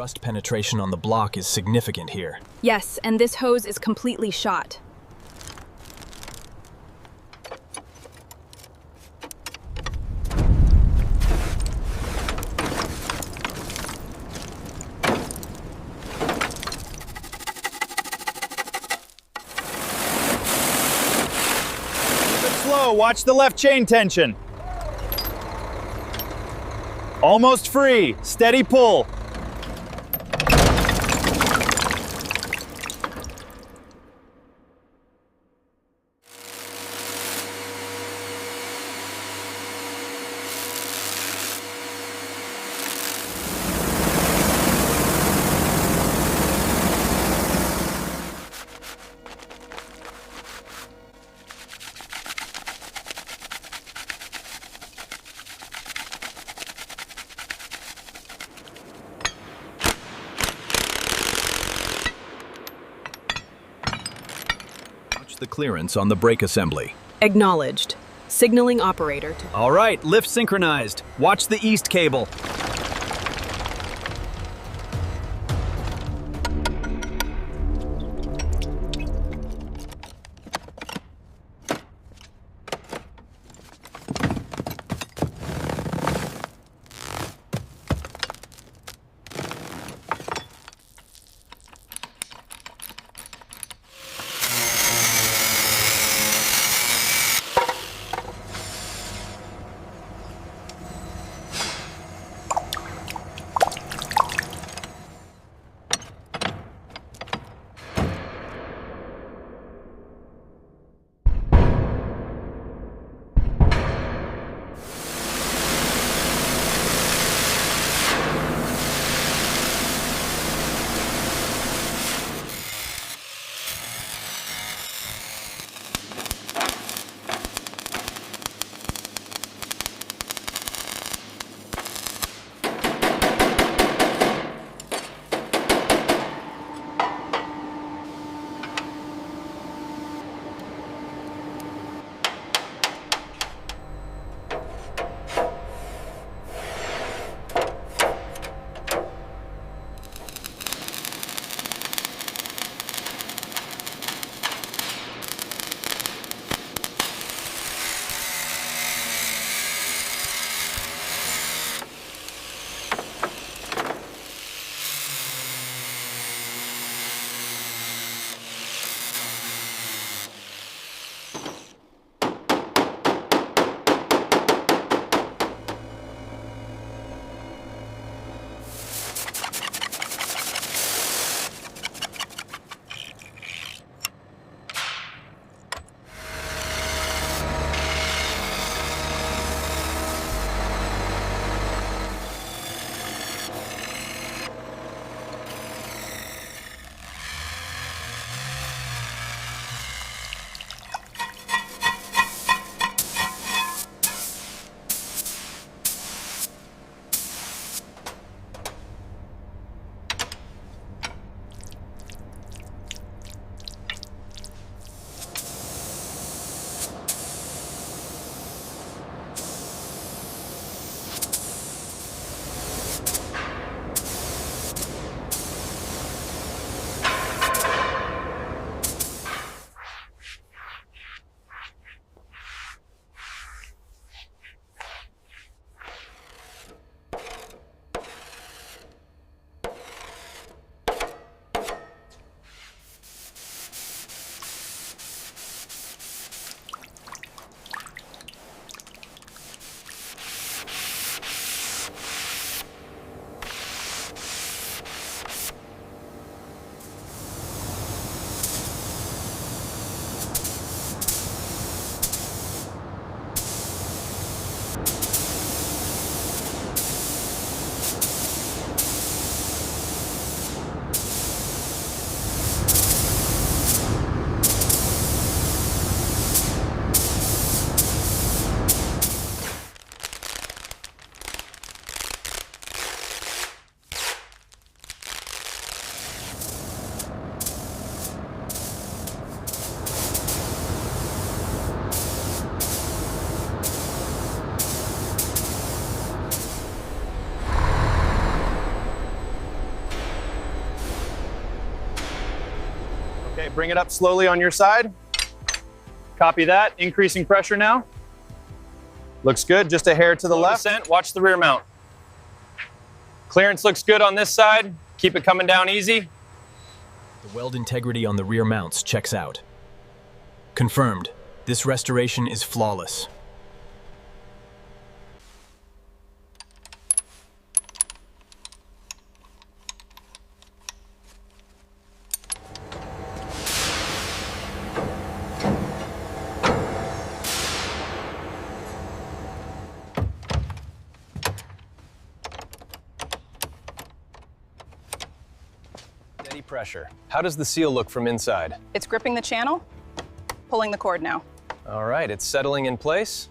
Rust penetration on the block is significant here. Yes, and this hose is completely shot. Slow, watch the left chain tension. Almost free, steady pull. The clearance on the brake assembly. Acknowledged. Signaling operator to... All right, lift synchronized. Watch the east cable. bring it up slowly on your side. Copy that, increasing pressure now. Looks good, just a hair to the left. Descent, watch the rear mount. Clearance looks good on this side. Keep it coming down easy. The weld integrity on the rear mounts checks out. Confirmed. This restoration is flawless. Steady pressure. How does the seal look from inside? It's gripping the channel, pulling the cord now. All right, it's settling in place.